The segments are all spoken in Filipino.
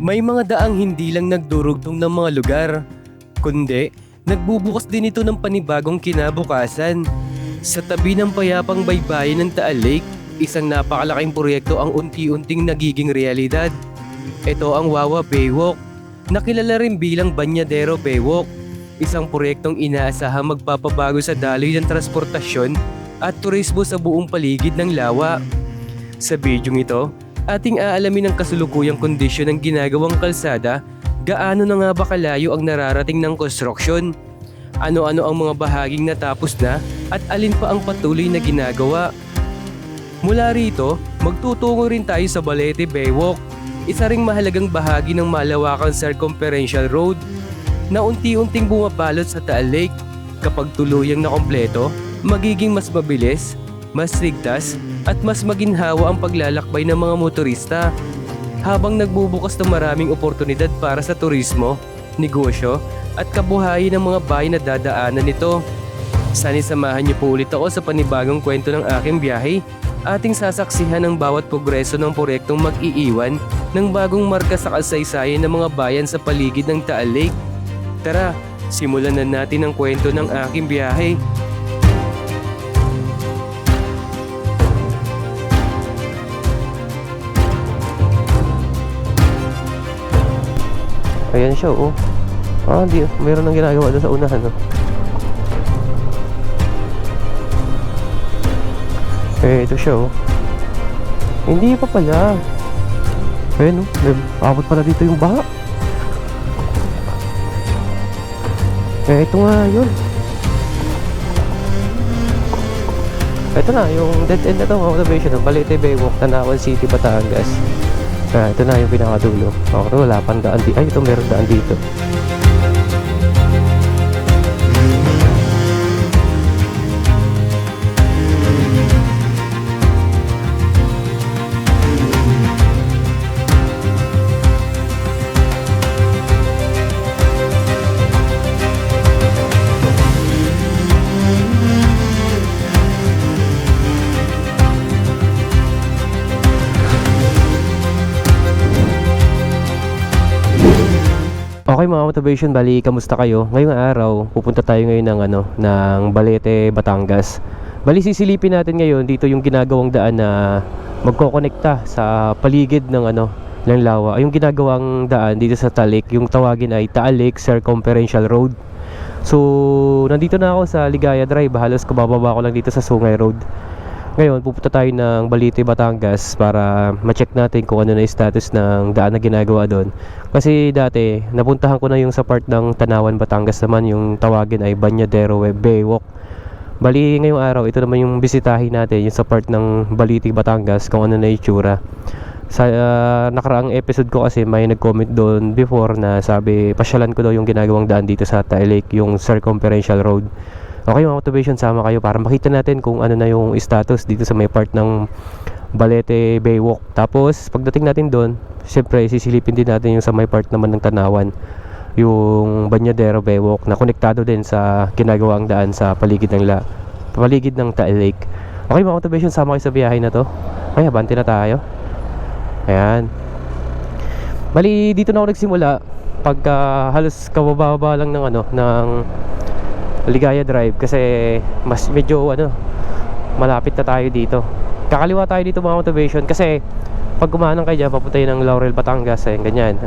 May mga daang hindi lang nagdurugtong ng mga lugar, kundi nagbubukas din ito ng panibagong kinabukasan. Sa tabi ng payapang baybayin ng Taal Lake, isang napakalaking proyekto ang unti-unting nagiging realidad. Ito ang Wawa Baywalk, na kilala rin bilang Banyadero Baywalk, isang proyektong inaasahang magpapabago sa daloy ng transportasyon at turismo sa buong paligid ng lawa. Sa bidyong ito, ating aalamin ang kasulukuyang kondisyon ng ginagawang kalsada, gaano na nga ba kalayo ang nararating ng konstruksyon, ano-ano ang mga bahaging natapos na at alin pa ang patuloy na ginagawa. Mula rito, magtutungo rin tayo sa Balete Baywalk, isa ring mahalagang bahagi ng malawakang circumferential road na unti-unting bumabalot sa Taal Lake. Kapag tuluyang na kompleto, magiging mas mabilis, mas ligtas at mas maginhawa ang paglalakbay ng mga motorista, habang nagbubukas ng maraming oportunidad para sa turismo, negosyo at kabuhayan ng mga bayan na dadaanan nito. Sana'y samahan niyo po ulit ako sa panibagong kwento ng aking biyahe. Ating sasaksihan ang bawat progreso ng proyektong mag-iiwan ng bagong marka sa kasaysayan ng mga bayan sa paligid ng Taal Lake. Tara, simulan na natin ang kwento ng aking biyahe. Ayan siya, oh. Di, meron nang ginagawa doon sa unahan, oh. Ito siya, oh. Hindi pa pala. Ayan, oh. Abot pala dito yung baha. Ito nga yun. Ito na, yung dead end na ito, mga observation ng Balete Baywalk, Tanawan City, Batangas. Ito na yung pinakadulo. Wala pang daan dito. Ay, ito meron daan dito. Okay mga motivation, bali kamusta kayo? Ngayong araw, pupunta tayo ngayon ng Balete, Batangas. Bali sisilipin natin ngayon dito yung ginagawang daan na magkokonekta sa paligid ng lawa. Yung ginagawang daan dito sa Taal Lake, yung tawagin ay Taal Lake Circumferential Road. So, nandito na ako sa Ligaya Drive, halos kabababa ko lang dito sa Sungay Road. Ngayon, pupunta tayo ng Balete, Batangas para ma-check natin kung ano na yung status ng daan na ginagawa doon. Kasi dati, napuntahan ko na yung sa part ng Tanawan, Batangas naman, yung tawagin ay Banyadero Baywalk. Bali, ngayong araw, ito naman yung bisitahin natin, yung sa part ng Balete, Batangas, kung ano na yung itsura. Sa nakaraang episode ko kasi may nag-comment doon before na sabi, pasyalan ko daw yung ginagawang daan dito sa Taal Lake, yung Circumferential Road. Okay mga motivation, sama kayo para makita natin kung ano na yung status dito sa may part ng Balete Baywalk. Tapos pagdating natin doon, syempre sisilipin din natin yung sa may part naman ng Tanawan, yung Banyadero Baywalk na konektado din sa ginagawang daan sa paligid ng Taal Lake. Okay mga motivation, sama kayo sa biyahe na to. Okay, abante na tayo. Ayan. Bali dito na ako nagsimula pagka halos kabababa lang ng Ligaya Drive kasi mas medyo malapit na tayo dito. Kakaliwa tayo dito mga motivation kasi pag kumanang kayo dyan, papunta ng Laurel, Batangas, ganyan.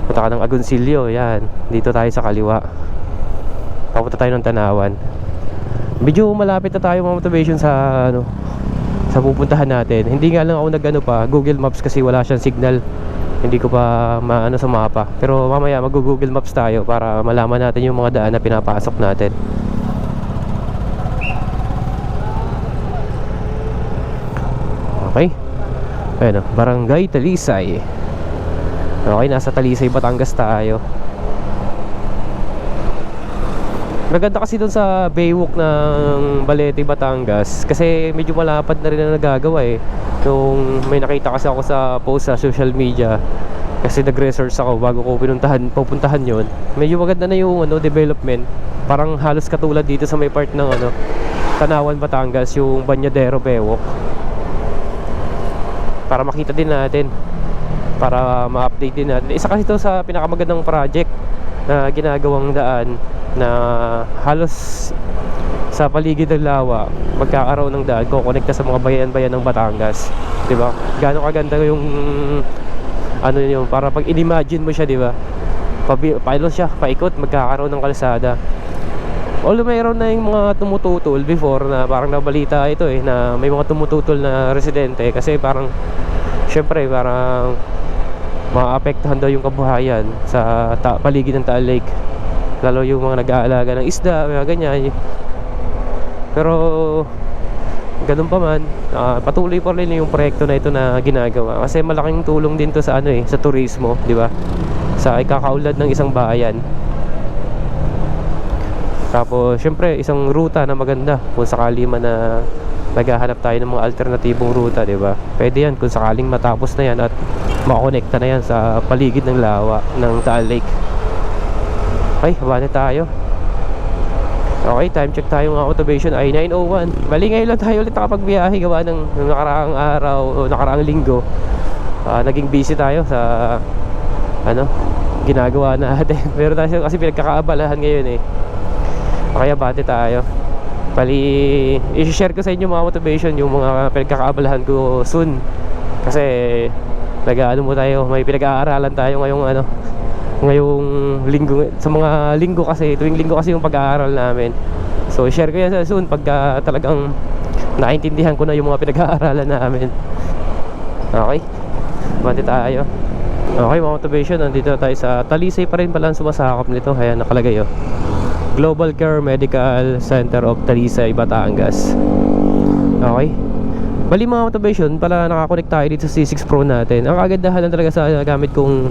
Punta ka ng Agoncillo, yan. Dito tayo sa kaliwa. Papunta tayo ng Tanawan. Medyo malapit na tayo mga motivation sa sa pupuntahan natin. Hindi nga lang ako Google Maps kasi wala siyang signal. Hindi ko pa maano sa mapa. Pero mamaya mag-Google Maps tayo para malaman natin yung mga daan na pinapasok natin. Okay. Ayan, Barangay Talisay. Okay, nasa Talisay, Batangas tayo. Maganda kasi doon sa Baywalk ng Balete, Batangas kasi medyo malapad na rin na nagagawa Nung may nakita kasi ako sa post sa social media, kasi nag-research ako bago ko pupuntahan yon. Medyo maganda na yung development. Parang halos katulad dito sa may part ng Tanawan, Batangas, yung Banyadero Baywalk. Para makita din natin. para ma-update din natin. Isa kasi ito sa pinakamagandang project na ginagawang daan na halos sa paligid ng lawa magkakaroon ng daan, kukonekta sa mga bayan-bayan ng Batangas, 'di ba? Gaano kaganda yung ano yun, para pag in-imagine mo siya, 'di ba? Pailo siya, paikot, magkakaroon ng kalsada. Although mayroon na yung mga tumututol before na parang nabalita ito na may mga tumututol na residente kasi parang syempre parang maapektuhan daw yung kabuhayan sa paligid ng Taal Lake, lalo yung mga nag-aalaga ng isda, mga ganyan. Pero ganun pa man, patuloy pa rin yung proyekto na ito na ginagawa kasi malaking tulong din to sa sa turismo, di ba? Sa ikakaunlad ng isang bayan. Tapos syempre isang ruta na maganda kung sakali man na naghahanap tayo ng mga alternatibong ruta, di ba? Pwede yan kung sakaling matapos na yan at makakonekta na yan sa paligid ng lawa ng Taal Lake. Okay, haba na tayo. Okay, time check tayo mga automation ay 9:01. Bali ngayon lang tayo ulit nakapagbiyahe gawa ng nakaraang araw o nakaraang linggo. Naging busy tayo sa ginagawa natin. Pero tayo kasi pinagkakaabalahan ngayon kaya bati tayo. Bali, i-share ko sa inyo mga motivation yung mga pinagkakaabalahan ko soon. Kasi may pinag-aaralan tayo ngayong linggo. Sa mga linggo kasi, tuwing linggo kasi yung pag-aaral namin. So, share ko yan sa soon pagka talagang naintindihan ko na yung mga pinag-aaralan namin. Okay, bati tayo. Okay mga motivation, nandito tayo sa Talisay pa rin pala ang sumasakop nito. Ayan, nakalagay Global Care Medical Center of Talisay, Batangas. Okay. Bali mga motivation, pala nakakonect tayo dito sa C6 Pro natin. Ang kagandahan lang talaga sa gamit kong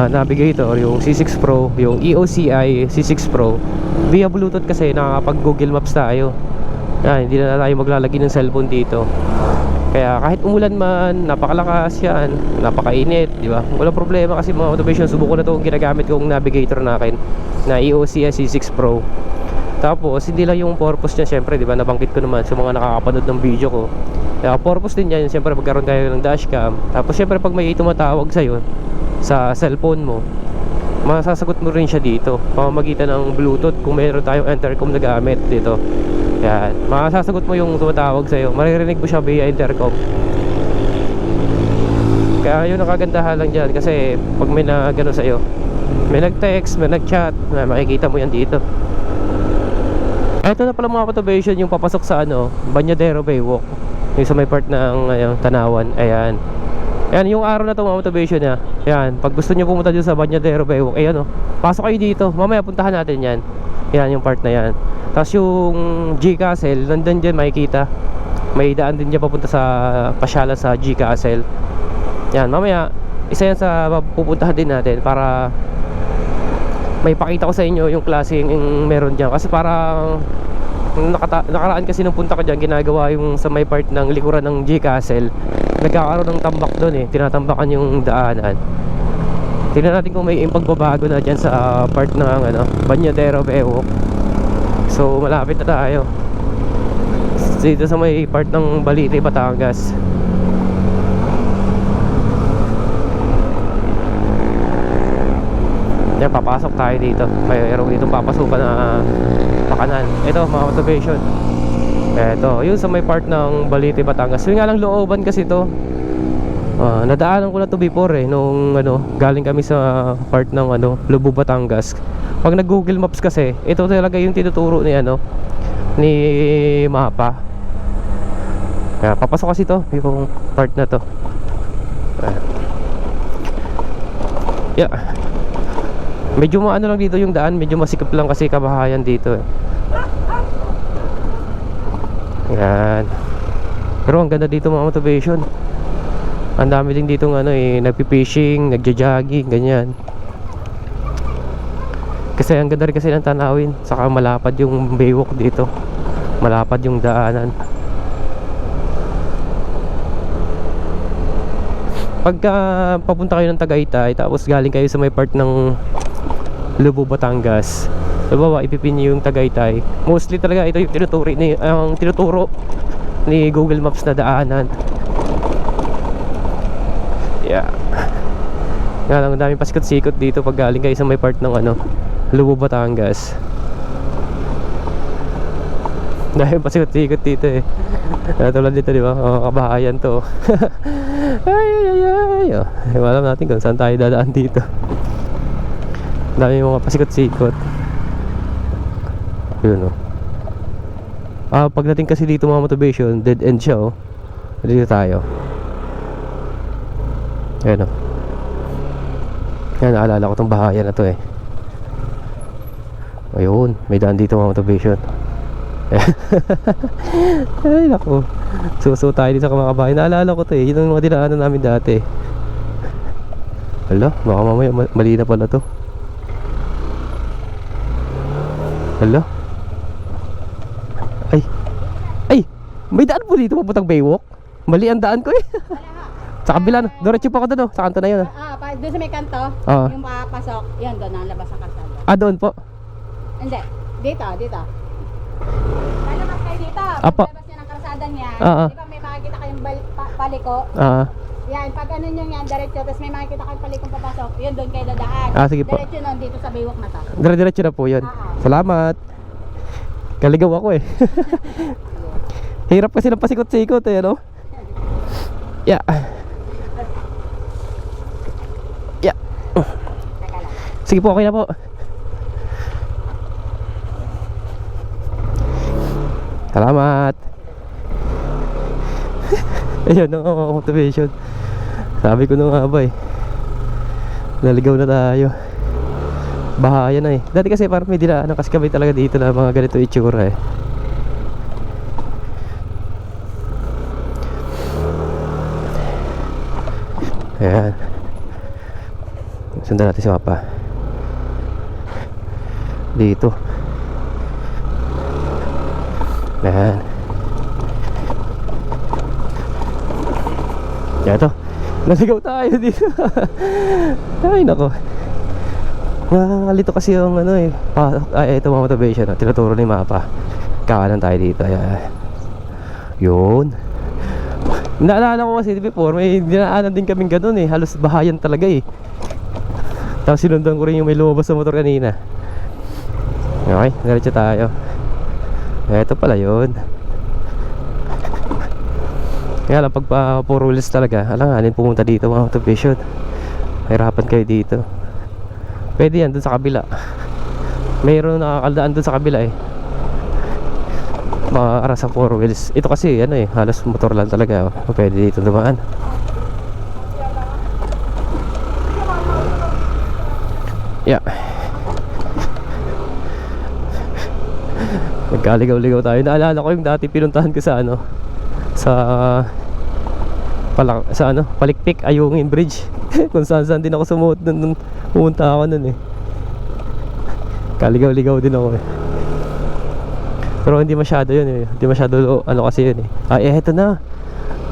navigator, yung C6 Pro, yung EOCI C6 Pro. Via Bluetooth kasi nakakapag Google Maps tayo. Hindi na tayo maglalagay ng cellphone dito. Kaya kahit umulan man, napakalakas yan, napakainit, di ba? Walang problema kasi mga motivation, subukan na itong ginagamit kong navigator na akin na EOCI C6 Pro. Tapos hindi lang yung purpose niya, syempre, di ba, nabanggit ko naman sa mga nakakapanood ng video ko. Kaya purpose din yan, syempre magkaroon tayo ng dashcam. Tapos syempre pag may tumatawag sa'yo sa cellphone mo, masasagot mo rin siya dito pamamagitan ng Bluetooth kung mayroon tayong intercom na gamit dito. Yan, masasagot mo yung tumatawag sa'yo, maririnig mo siya via intercom. Kaya yun ang kagandahan lang dyan, kasi pag may gano sa'yo, may nag-text, may nag-chat, makikita mo yan dito. Ito na pala mga motivation yung papasok sa Bañadero Baywalk, yung sa may part ng Tanawan. Ayan, ayan yung araw na to mga motivation niya. Ayan, pag gusto nyo pumunta dito sa Bañadero Baywalk, ayan pasok kayo dito, mamaya puntahan natin yan. Ayan yung part na yan. Tapos yung G Castle, nandun dyan makikita, may daan din dyan papunta sa pasyalan sa G Castle. Yan, mamaya isa yan sa pupuntahan din natin para may pakita ko sa inyo yung klaseng meron dyan. Kasi parang nakaraan kasi nung punta ko dyan, ginagawa yung sa may part ng likuran ng G Castle, nagkakaroon ng tambak doon tinatambakan yung daanan. Tingnan natin kung may pagbabago na dyan sa part ng Bañadero Baywalk. So malapit na tayo dito sa may part ng Balite, Batangas. Yan, papasok tayo dito. Mayroon dito papasukan na pakanan. Ito mga motivation. Ito, yun sa may part ng Balite, Batangas. Yun nga lang looban kasi ito. Nadaanan ko na to before nung galing kami sa part ng Lubog, Batangas. Pag nag-Google Maps kasi, ito talaga yung tinuturo ni mapa. Kaya papasok kasi to yung part na to. Yeah. Medyo lang dito yung daan, medyo masikip lang kasi kabahayan dito. Yan. Pero ang ganda dito mga motivation. Ang dami din dito nagpi-fishing, nagja-jogging, ganyan. Kasi ang ganda rin kasi ng tanawin, saka malapad yung baywalk dito, malapad yung daanan. Pagka papunta kayo ng Tagaytay tapos galing kayo sa may part ng Lubog, Batangas, ipipin nyo yung Tagaytay. Mostly talaga ito yung tinuturo ni Google Maps na daanan. Yeah. Nga lang, ang daming pasikot-sikot dito pag galing kayo sa may part ng ano, Lubo, Batangas. Dahil pasikot-sikot dito eh. Tulad dito, di ba? Kabahayan to. Ay, ay, ay. Alam natin kung saan tayo dadaan dito. Dami mga pasikot-sikot. Yun, pagdating kasi dito mga motivation, dead end siya, dito tayo. Ayan, Yan, naalala ko tong bahayan na to eh. Ayun, may daan dito mga motivation. Ay, naku. Suso tayo dito sa mga bahay. Naalala ko to eh. Yun ang mga dinaanan namin dati. Hala, baka mamaya mali na pala to. Hala. Ay, may daan po dito papuntang Baywalk. Mali ang daan ko eh. Sa kabila na. Diretso pa ako doon, sa kanto na yun. Doon sa may kanto, yung papasok, yan doon ang labas sa kalsada. Doon po. Hindi, dito. Lalabas kayo dito. Apa. Labas niya ng kalsada niya. Di ba may makikita kayong paliko? Yan, pag ano nyo yan, diretso, tapos may makikita kayong palikong papasok, yun doon kayo dadaan. Sige po. Diretso nun, dito sa Baywalk na to. Diretso na po yun. Salamat. Kaligaw ako eh. Hirap kasi ng pasikot-sikot eh, no? Yeah. Sige po, okay na po. Salamat. Ayun, ang motivation. Sabi ko na nga ba eh, naligaw na tayo. Bahaya na eh. Dati kasi parang may dinaanan kasi kami talaga dito na mga ganito itsura eh. Ayan. Sundan natin si Papa dito. Ayan. Yan to. Naligaw tayo dito. Ay nako. Nakakalito kasi yung ano eh. Ito mga motivation. Tinuturo ni Mapa. Kakanan tayo dito. Ayan. Yun. Naalala ko kasi before, may dinaanan din kaming ganun eh. Halos bahayan talaga eh. Tapos sinundan ko rin yung may lumabas sa motor kanina. Okay, diretso tayo. Ito pala yun. Kaya lang pag puro wheels talaga, alanganin pumunta dito mga motivation. Hirapan kayo dito. Pwede yan dun sa kabila. Mayroon nakakaldaan dun sa kabila eh. Makakaras sa 4 wheels. Ito kasi ano eh, halos motor lang talaga. Pwede dito dumaan. Yeah. Nagkaligaw-ligaw tayo. Naalala ko yung dati pinuntahan ko sa ano, sa Palikpik, Ayungin Bridge. Kung saan din ako sumuot nung pumunta ako nun eh. Kaligaw-ligaw din ako eh. Pero hindi masyado yun eh. Hindi masyado ano kasi yun eh. Eto na.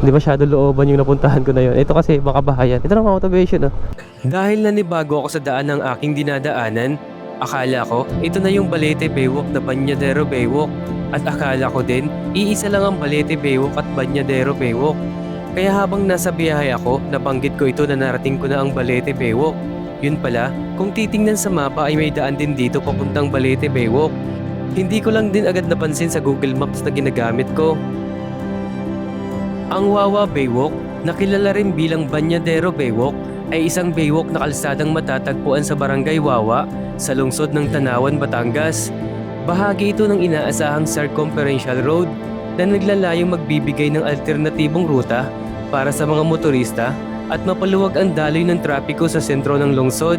Hindi masyado looban yung napuntahan ko na yun. Ito kasi baka bahayan. Ito na mga motivation Dahil nanibago ako sa daan ng aking dinadaanan, akala ko ito na yung Balete Baywalk na Banyadero Baywalk. At akala ko din, iisa lang ang Balete Baywalk at Banyadero Baywalk. Kaya habang nasa biyahe ako, nabanggit ko ito na narating ko na ang Balete Baywalk. Yun pala, kung titingnan sa mapa ay may daan din dito papuntang Balete Baywalk. Hindi ko lang din agad napansin sa Google Maps na ginagamit ko. Ang Wawa Baywalk, na kilala rin bilang Banyadero Baywalk, ay isang baywalk na kalsadang matatagpuan sa Barangay Wawa sa lungsod ng Tanawan, Batangas. Bahagi ito ng inaasahang circumferential road na naglalayong magbibigay ng alternatibong ruta para sa mga motorista at mapaluwag ang daloy ng trapiko sa sentro ng lungsod.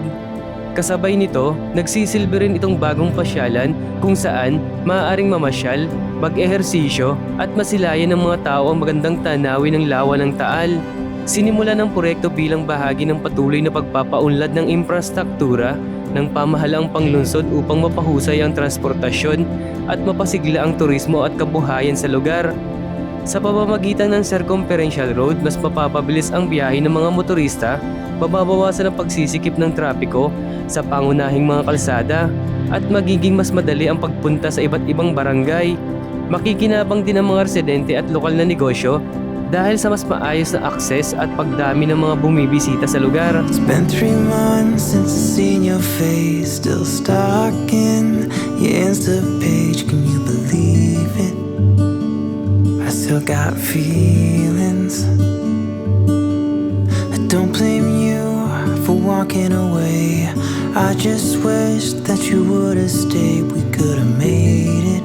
Kasabay nito, nagsisilbi rin itong bagong pasyalan kung saan maaaring mamasyal, mag-ehersisyo at masilayan ng mga tao ang magandang tanawin ng lawa ng Taal. Sinimula ng proyekto bilang bahagi ng patuloy na pagpapaunlad ng infrastruktura ng pamahalaang panglungsod upang mapahusay ang transportasyon at mapasigla ang turismo at kabuhayan sa lugar. Sa pamamagitan ng circumferential road, mas mapapabilis ang biyahe ng mga motorista, mababawasan ang pagsisikip ng trapiko sa pangunahing mga kalsada, at magiging mas madali ang pagpunta sa iba't ibang barangay. Makikinabang din ang mga residente at lokal na negosyo dahil sa mas maayos na akses at pagdami ng mga bumibisita sa lugar. It's been 3 months since I've seen your face, still stuck in your Insta page. Can you believe it? I still got feelings. I don't blame you for walking away. I just wish that you would've stayed. We could've made it.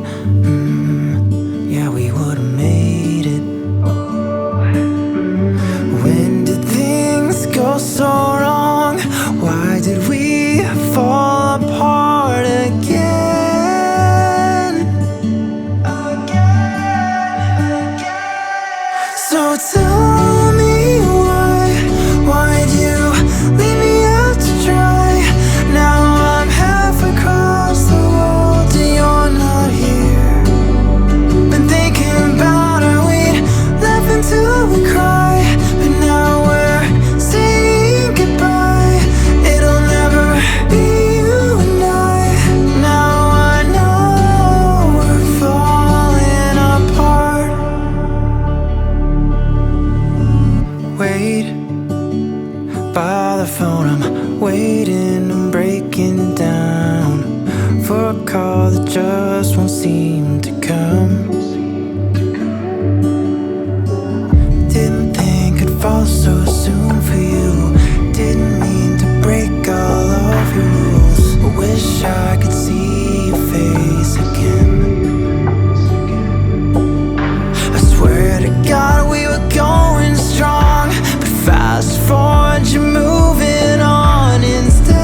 Yeah, we would've made it. When did things go so wrong? Why did we fall apart again? So tell me why'd you leave me out to dry? Now I'm half across the world and you're not here. Been thinking about how we laugh until we cry, but now we're saying goodbye. It'll never be you and I. Now I know we're falling apart. Wait by the phone, I'm waiting, I'm breaking down for a call that just won't seem to come. Didn't think I'd fall so soon for you. Didn't mean to break all of your rules. I wish I could see your face again. I swear to God we were going strong, but fast forward you're moving on instead.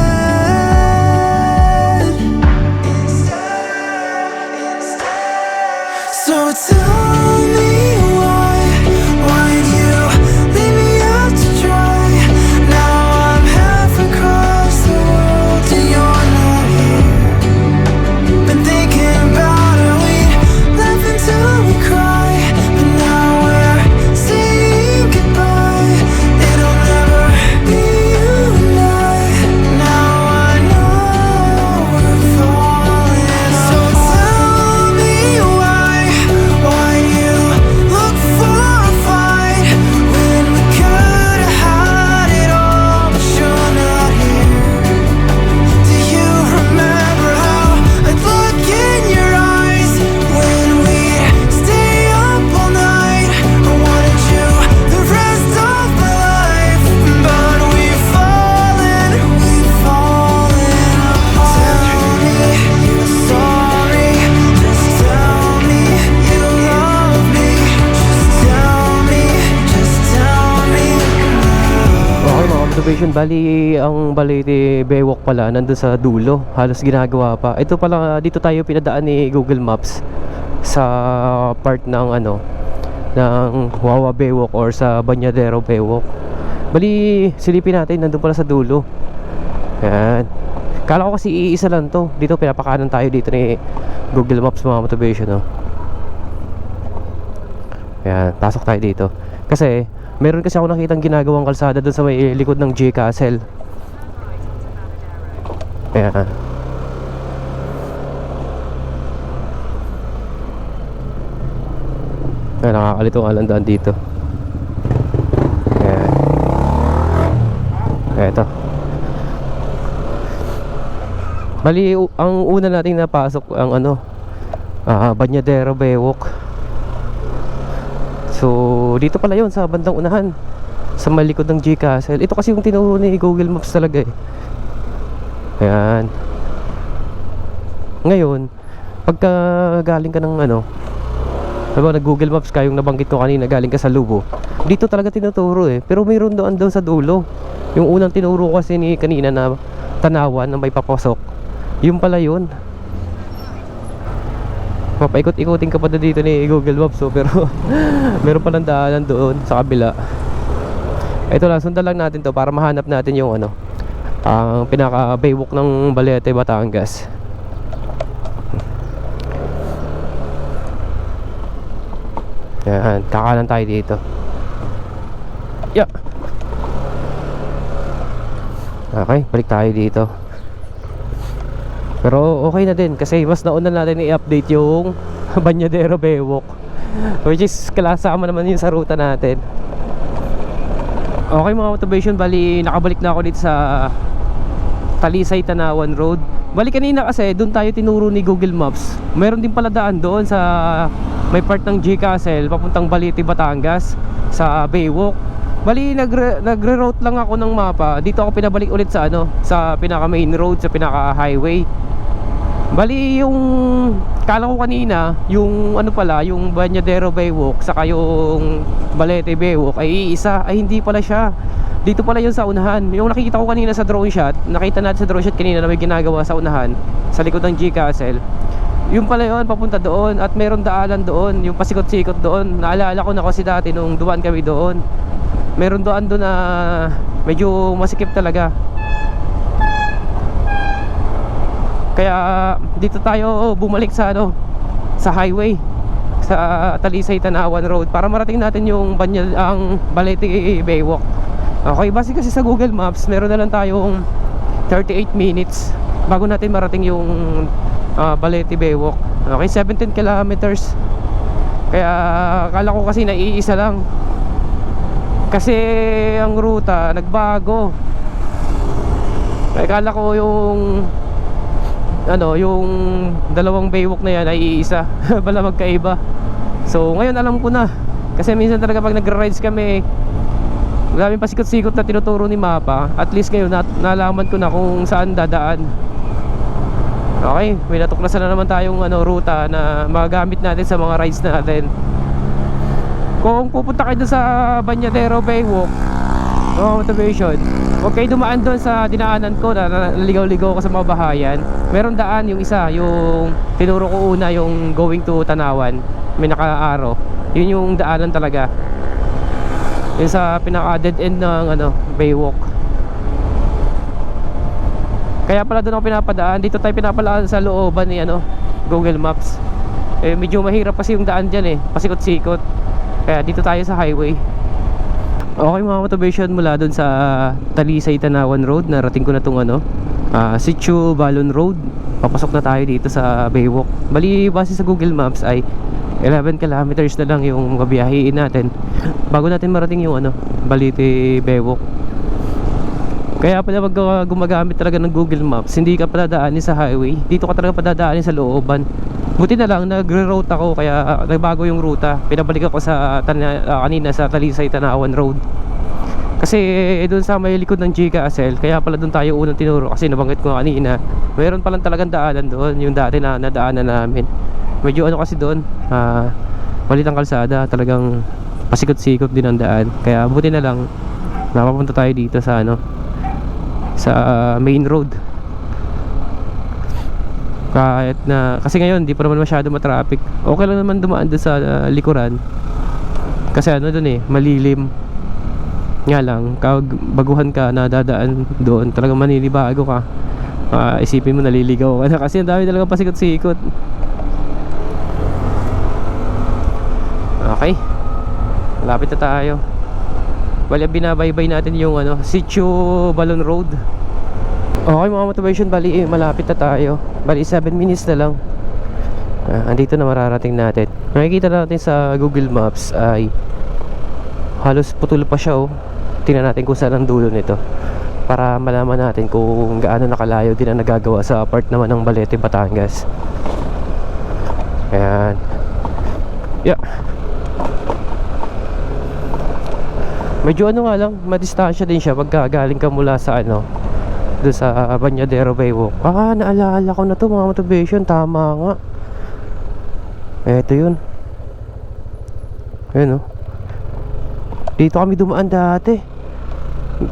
So tell me why'd you leave me out to dry? Now I'm half across the world and you're not here. Been thinking about how we laugh until we cry, but now we're saying goodbye. It'll never be you and I. Now I know we're falling apart. So tell me why you look for a fight when we could've had it all, but you're not here. Do you remember how I'd look in your eyes when we'd stay up all night? I wanted you the rest of my life, but we've fallen apart. Tell me you're sorry, just tell me you love me. Just tell me now. Okay mga observation, bali ang Balete Baywalk pala nandun sa dulo, halos ginagawa pa. Ito pala, dito tayo pinadaan ni Google Maps sa part ng ng Wawa Baywalk or sa Banyadero Baywalk. Bali silipin natin, nandun pala sa dulo. Yan, kala ko kasi iisa lang to. Dito pinapakanan tayo dito ni Google Maps mga motivation, Yan, pasok tayo dito. Kasi meron kasi ako nakitang ginagawang kalsada doon sa may likod ng J Castle. Ayan. Ayan, nakakalito ang alandaan dito. Ayan. Eto. Bali, ang una nating napasok ang Banyadero Baywalk. So, dito pala yon sa bandang unahan, sa malikod ng J Castle. Ito kasi yung tinuro ni Google Maps talaga Ayan. Ngayon, pagka galing ka ng nag Google Maps ka, yung nabanggit ko kanina, galing ka sa Lubo, dito talaga tinuturo Pero mayroon doon sa dulo. Yung unang tinuro kasi ni kanina na tanawan na may papasok, yung pala yun. Papaikot-ikotin ka pa dito ni Google Maps pero meron pa ng daanan doon sa kabila. Ito lang, sundan lang natin to para mahanap natin yung ang pinaka baywalk ng Balete, Batangas. Yan, kakanan tayo dito. Yeah. Okay, balik tayo dito. Pero okay na din kasi mas nauna natin i-update yung Banyadero Baywalk. Which is kasama naman yun sa ruta natin. Okay mga motivation, bali nakabalik na ako dito sa Talisay Tanawan Road. Bali kanina kasi doon tayo tinuro ni Google Maps. Meron din pala daan doon sa may part ng G Castle papuntang Balete, Batangas sa Baywalk. Bali nagre-route lang ako ng mapa. Dito ako pinabalik ulit sa sa pinaka main road, sa pinaka highway. Bali yung kala ko kanina, yung yung Bañadero Baywalk saka yung Balete Baywalk ay iisa, ay hindi pala siya. Dito pala yun sa unahan. Yung nakikita ko kanina sa drone shot, nakita natin sa drone shot kanina na may ginagawa sa unahan sa likod ng G Castle. Yung pala yun, papunta doon. At meron daanan doon, yung pasikot-sikot doon. Naalala ko na kasi dati nung dumaan kami doon, meron doon na medyo masikip talaga. Kaya dito tayo bumalik sa sa highway, sa Talisay Tanawan Road, para marating natin yung ang Balete Baywalk. Okay, base kasi sa Google Maps, meron na lang tayong 38 minutes bago natin marating yung Balete Baywalk. Okay, 17 kilometers. Kaya akala ko kasi naiisa lang, kasi ang ruta nagbago. Kaya akala ko yung yung dalawang baywalk na yan ay iisa. Bala magkaiba. So ngayon alam ko na, kasi minsan talaga pag nagra-rides kami, maraming pasikot-sikot na tinuturo ni mapa. At least ngayon nalaman ko na kung saan dadaan. Okay, may natuklasan na naman tayong ruta na magagamit natin sa mga rides natin. Kung pupunta kayo doon sa Bañadero Baywalk, motivation, huwag kayo dumaan doon sa dinaanan ko na naligaw-ligaw ko sa mga bahayan. Meron daan yung isa, yung tinuro ko una, yung going to Tanawan, may naka-arrow. Yun yung daanan talaga, yun sa pinaka dead end ng Baywalk. Kaya pala doon ako pinapadaan. Dito tayo pinapalaan sa looban ni Google Maps. Medyo mahirap kasi yung daan dyan pasikot-sikot. Kaya dito tayo sa highway. Okay mga motivation, mula doon sa Talisay Tanawan Road, narating ko na itong Sitio Balon Road. Papasok na tayo dito sa Baywalk. Bali base sa Google Maps ay 11 kilometers na lang yung mabiyahiin natin bago natin marating yung Balete Baywalk. Kaya pala pag gumagamit talaga ng Google Maps, hindi ka padadaanin sa highway, dito ka talaga padadaanin sa looban. Buti na lang nagre-route ako, kaya nagbago yung ruta. Pinabalik ako sa kanina sa Talisay Tanawan Road. Kasi doon sa may likod ng G Castle, kaya pala doon tayo unang tinuro, kasi nabanggit ko kanina, mayroon palang talagang daanan doon, yung dati na nadaanan namin. Medyo kasi doon, malit ang kalsada, talagang pasikot-sikot din ang daan. Kaya buti na lang napapunta tayo dito sa sa main road. Kahit na, kasi ngayon di pa naman masyado matraffic, okay lang naman dumaan doon sa likuran. Kasi doon malilim. Nga lang, kapag baguhan ka na dadaan doon, talagang maninibago ka. Isipin mo naliligaw ka na, kasi ang dami talaga pasikot-sikot. Okay, malapit na tayo. Bali binabaybay natin yung Sitio Balon Road. Okay mga motivation, bali malapit na tayo. Bali 7 minutes na lang. Andito na mararating natin. Makikita natin sa Google Maps ay halos putol pa siya Tingnan natin kung saan ang dulo nito, para malaman natin kung gaano nakalayo din ang nagagawa sa part naman ng Balete, Batangas. Ayan. Yeah. Medyo nga lang, madistansya din siya pagka galing ka mula sa doon sa Bañadero Baywalk. Naalala ko na to mga motivation, tama nga. Eto yun. Ayun dito kami dumaan dati,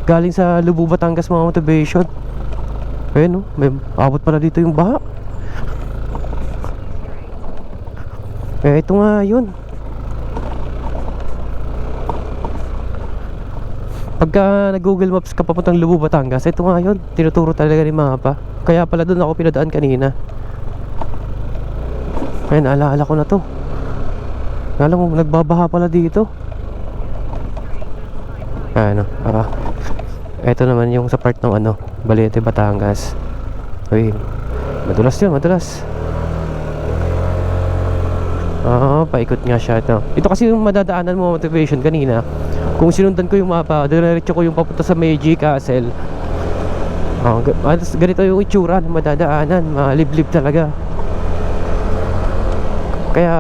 galing sa Lubu, Batangas mga motivation. Ayun may abot pala dito yung baha. Ito nga yun. Pagka nag-Google Maps ka papuntang Lubu, Batangas, ito nga yun, tinuturo talaga ni mapa. Kaya pala doon ako pinadaan kanina. Ayun, alaala ko na to. Alam mo, nagbabaha pala dito. Ito naman yung sa part ng Balete, Batangas. Uy, madulas yun, madulas. Paikot nga siya ito. Ito kasi yung madadaanan mo motivation kanina. Kung sinundan ko yung mapa, diretso ko yung papunta sa Meiji Castle. Ganito yung itsura ng madadaanan, maliblib talaga. Kaya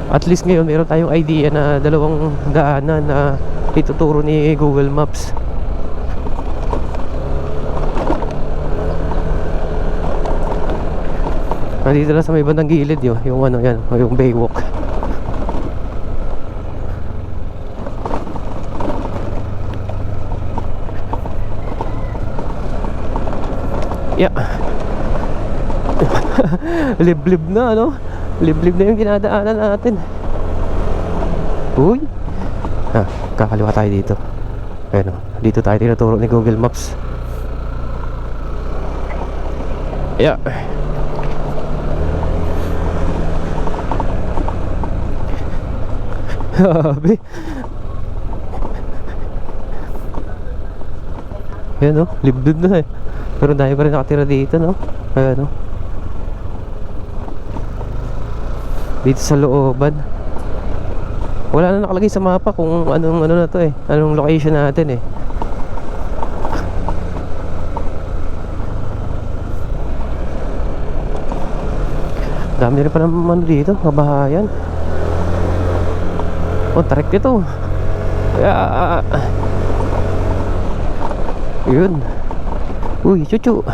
at least ngayon meron tayong idea na dalawang daanan na ituturo ni Google Maps. Nandito na sa may bandang gilid yung ano yan, yung Baywalk. Yeah. Liblib na, no? Liblib na yung dinadaanan natin. Uy. Kakaliwa tayo dito. Ayun, dito tayo tinuturo ni Google Maps. Yeah. Sabi. Yan, no? Liblib na eh. Pero dahil pa rin nakatira dito, no? Ayan, no? Dito sa looban. Wala na nakalagay sa mapa kung anong ano na to eh. Anong location natin eh. Dami rin pa naman dito, kabahayan. Trek ito. Yun. Uy, chuchu.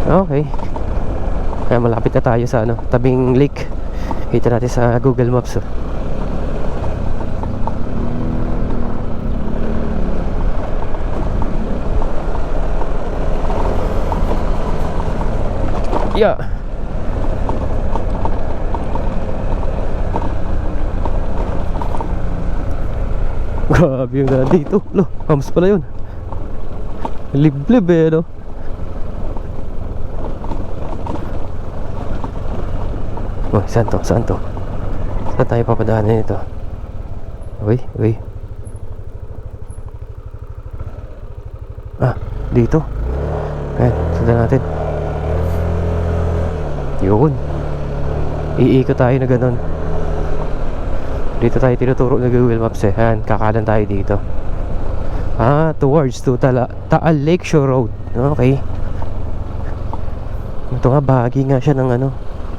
Okay. Kaya malapit na tayo sa tabing lake. Kita natin sa Google Maps. Yeah. Grabe yung dito. Lo, hams pala yun. Liblib eh, no? Oh, saan to? Saan to? Saan tayo papadaanin ito? Uy, uy. Dito. Ayan, sundan natin. Yun. Iikot tayo na ganun. Dito tayo tinuturo ng Google Maps eh. Ayan, kakanan tayo dito. Towards to Taal Lakeshore Road. Okay. Ito nga, bahagi nga siya ng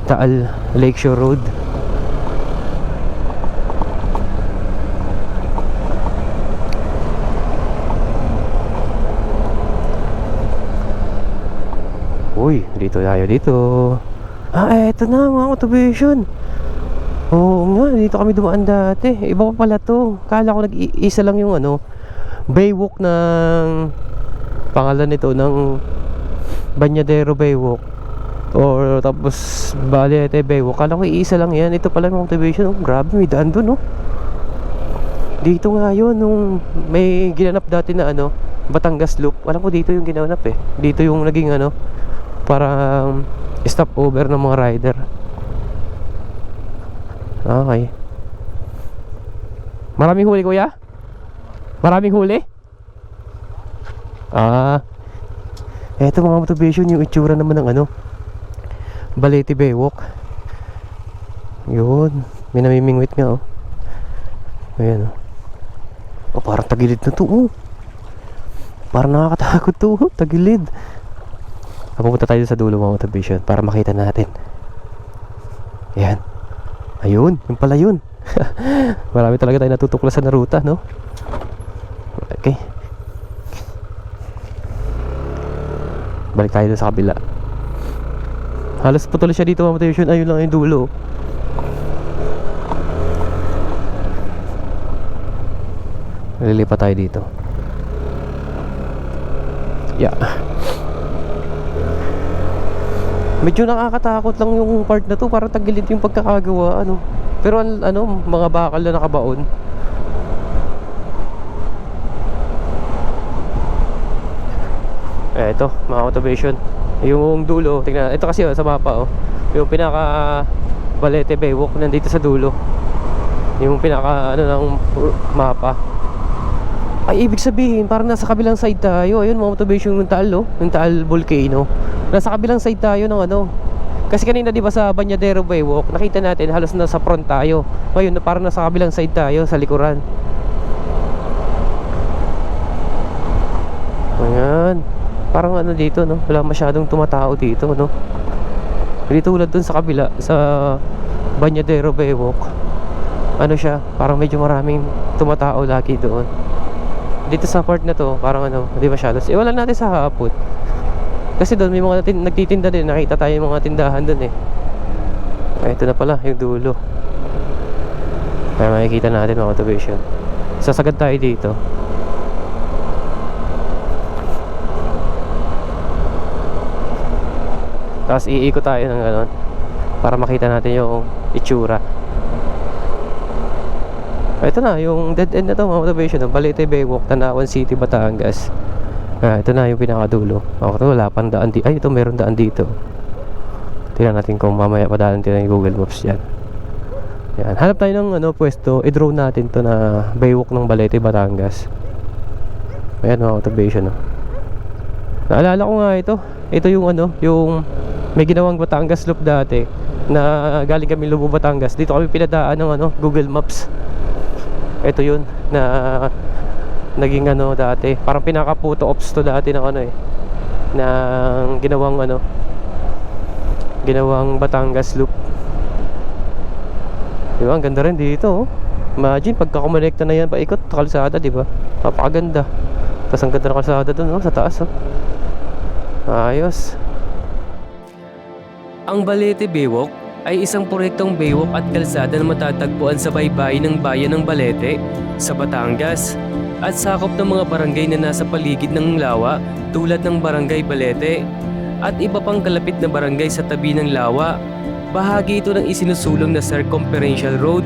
Taal Lakeshore Road. Uy, dito tayo dito. Eto na mga motivation. Oo nga, dito kami dumaan dati. Iba pa pala to. Kala ko nag-iisa lang yung Baywalk ng pangalan nito ng Banyadero Baywalk. Or tapos Balete Baywalk. Kala ko iisa lang yan. Ito pala yung motivation. Grabe, may daan dun, Dito nga yun, nung may ginanap dati na Batangas Loop. Alam ko dito yung ginanap eh. Dito yung naging parang stopover ng mga rider. Okay. Maraming huli, kuya? Maraming huli? Eto mga motivation, yung itsura naman ng Balete Baywalk. Yun. May namimingwit nga, Ayan, parang tagilid na to, Parang nakakatakot to, tagilid. Pupunta tayo sa dulo mga motivation para makita natin. Ayan. Ayun, yung pala yun. Marami talaga tayo natutuklasan na ruta, no? Okay. Balik tayo sa kabila. Halos putol siya dito mga motivation. Ayun lang yung dulo. Lilipat tayo dito. Yeah. Medyo nakakatakot lang yung part na to. Parang tagilid yung pagkakagawa, Pero mga bakal na nakabaon. Ito, mga motivation. Yung dulo, tingnan. Ito kasi sa mapa, yung pinaka Balete Baywalk nandito sa dulo. Yung pinaka ng mapa. Ay, ibig sabihin, parang nasa kabilang side tayo. Ayun, mga motivation ng Taal, oh. Ng Taal Volcano. Nasa kabilang side tayo ng ano. Kasi kanina, di ba, sa Bañadero Baywalk, nakita natin, halos nasa front tayo. Ngayon, parang nasa kabilang side tayo, sa likuran. Ayan. Parang ano dito, no? Wala masyadong tumatao dito, no? Hindi tulad dun sa kabila, sa Bañadero Baywalk. Ano siya, parang medyo maraming tumatao lagi doon. Dito sa part na to, parang ano, hindi masyado. Wala natin sa hapon. Kasi doon may mga nagtitinda din. Nakita tayo yung mga tindahan doon eh. Ay, ito na pala, yung dulo. Kaya makikita natin mga motivation. Sasagad tayo dito. Tapos iikot tayo ng gano'n para makita natin yung itsura. Ito na, yung dead end na to, mga motivation ng Balete Baywalk, Tanawan City, Batangas. Ito na yung pinakadulo. Wala pang daan dito. Ay, ito meron daan dito. Tingnan natin kung mamaya padaan natin yung Google Maps dyan. Yan. Hanap tayo ng ano, pwesto. I-drone natin to na Baywalk ng Balete, Batangas. Ayan mga motivation. Naalala ko nga ito. Ito yung ano, yung may ginawang Batangas Loop dati na galing kami Lubo, Batangas. Dito kami pinadaan ng ano, Google Maps. Ito yun na naging ano dati, parang pinaka-photo ops to dati ng ano eh, ng ginawang ano, ginawang Batangas Loop. Diba, ang ganda rin dito, oh. Imagine pagka-connecta na yan paikot kalsada, diba? Napakaganda. Tapos ang ganda ng kalsada dun, oh, sa taas, oh. Ayos. Ang Balete Baywalk ay isang proyektong baywalk at kalsada na matatagpuan sa baybayin ng bayan ng Balete sa Batangas at sakop ng mga barangay na nasa paligid ng lawa tulad ng Barangay Balete at iba pang kalapit na barangay sa tabi ng lawa. Bahagi ito ng isinusulong na circumferential road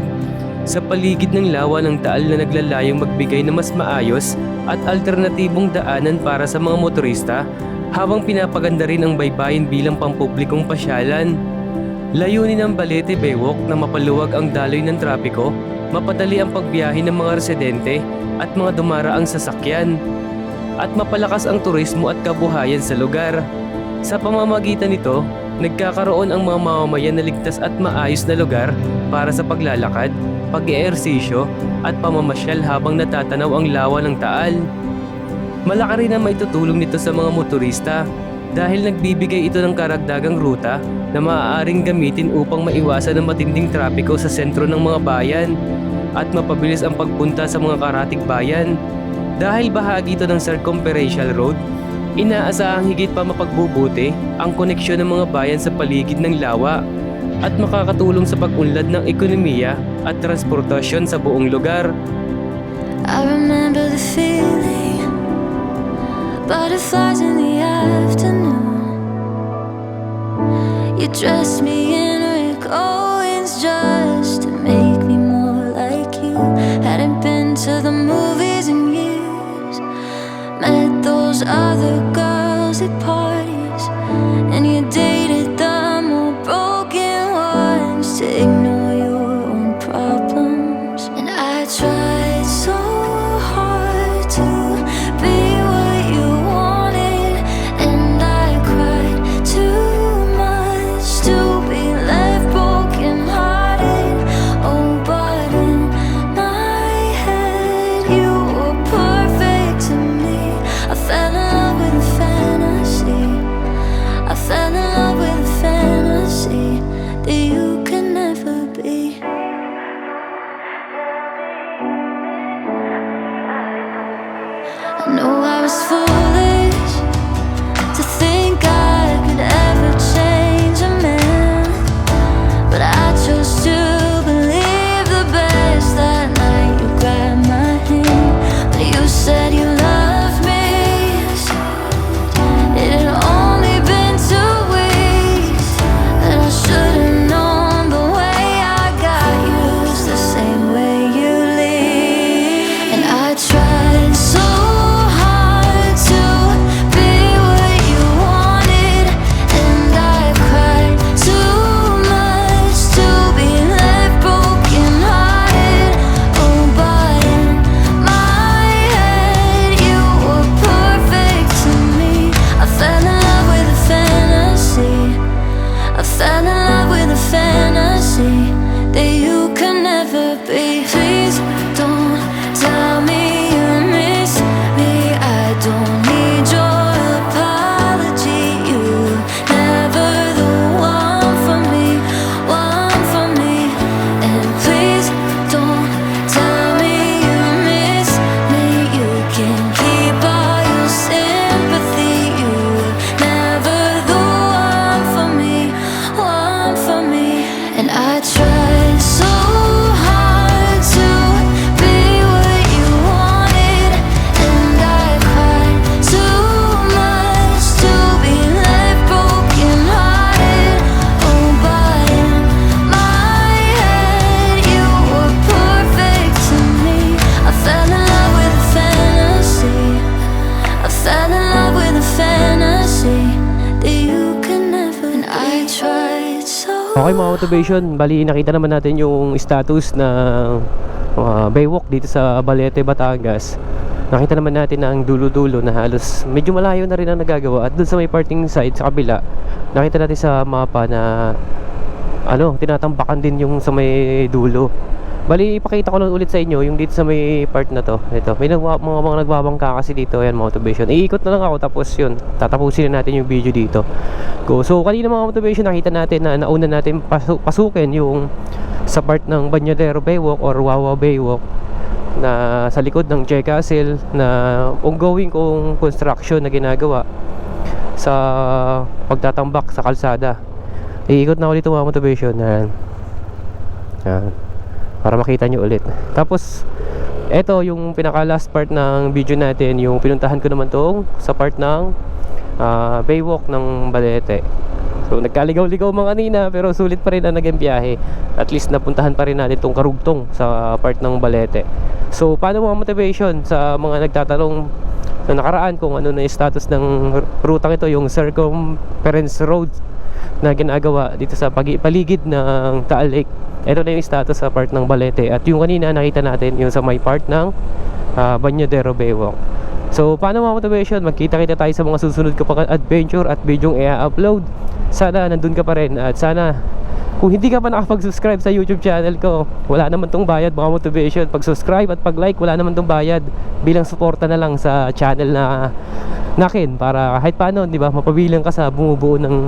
sa paligid ng lawa ng Taal na naglalayong magbigay na mas maayos at alternatibong daanan para sa mga motorista habang pinapaganda rin ang baybayin bilang pampublikong pasyalan. Layunin ng Balete Baywalk na mapaluwag ang daloy ng trapiko, mapadali ang pagbiyahe ng mga residente at mga dumaraang sasakyan, at mapalakas ang turismo at kabuhayan sa lugar. Sa pamamagitan nito, nagkakaroon ang mga mamamayan na ligtas at maayos na lugar para sa paglalakad, pag-eehersisyo at pamamasyal habang natatanaw ang lawa ng Taal. Malaki rin ang maitutulong nito sa mga motorista dahil nagbibigay ito ng karagdagang ruta na maaaring gamitin upang maiwasan ang matinding trapiko sa sentro ng mga bayan at mapabilis ang pagpunta sa mga karatig bayan. Dahil bahagi ito ng circumferential road, inaasahang higit pa mapagbubuti ang koneksyon ng mga bayan sa paligid ng lawa at makakatulong sa pag-unlad ng ekonomiya at transportasyon sa buong lugar. I remember the feeling, butterflies in the afternoon. You dressed me in Rick Owens just to make me more like you. Hadn't been to the movies in years. Met those other girls at parties, and you dated the more broken ones to ignore your own problems. And I tried so hard to be what you wanted, and I cried too much to be left broken hearted. please don't tell me you miss me. I don't need your apology. You were never the one for me, one for me. And please don't tell me you miss me. You can keep all your sympathy. You were never the one for me, one for me. And I tried so hard to be what you wanted, and I cried too much to be left broken hearted. Oh, but in my head you were perfect to me. I fell in love with a fantasy. I fell in love with a fantasy that you could never. And I tried so. Okay mga motivation, bali nakita naman natin yung status ng Baywalk dito sa Balete, Batangas. Nakita naman natin na ang dulo-dulo na halos medyo malayo na rin ang nagagawa. At dun sa may parting side sa kabila, nakita natin sa mapa na tinatambakan din yung sa may dulo. Bali ipakita ko lang ulit sa inyo yung dito sa may part na to. Ito, may mga nagbabangka kasi dito. Ayan motivation, iikot na lang ako tapos yun, tatapusin na natin yung video dito. So kanina mga motivation, nakita natin na nauna natin pasukin yung sa part ng Bañadero Baywalk or Wawa Baywalk na sa likod ng Che Castle na ongoing kong construction na ginagawa sa pagtatambak sa kalsada. Iikot na ako dito mga motivation. Yan, para makita nyo ulit. Tapos eto yung pinaka last part ng video natin, yung pinuntahan ko naman tong sa part ng Baywalk ng Balete. So nagkaligaw-ligaw mga kanina, pero sulit pa rin ang naging biyahe. At least napuntahan pa rin natin tong karugtong sa part ng Balete. So paano mga motivation sa mga nagtatanong na nakaraan kung ano na yung status ng rutang ito, yung circumference road na ginagawa dito sa paligid ng Taal Lake. Ito na yung status sa part ng Balete. At yung kanina nakita natin yung sa may part ng Bañadero Baywalk. So paano mga motivation, magkita-kita tayo sa mga susunod ko pang adventure at video i-upload. Sana nandun ka pa rin. At sana kung hindi ka pa nakapag-subscribe sa YouTube channel ko, wala naman tong bayad mga motivation. Pag-subscribe at pag-like, wala naman tong bayad. Bilang suporta na lang sa channel na nakin, para kahit paano, di ba, mapabilang ka sa bumubuo ng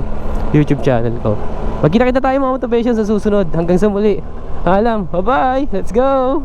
YouTube channel ko. Magkita-kita tayo mga motivation sa susunod. Hanggang sa muli. Alam, bye-bye, let's go!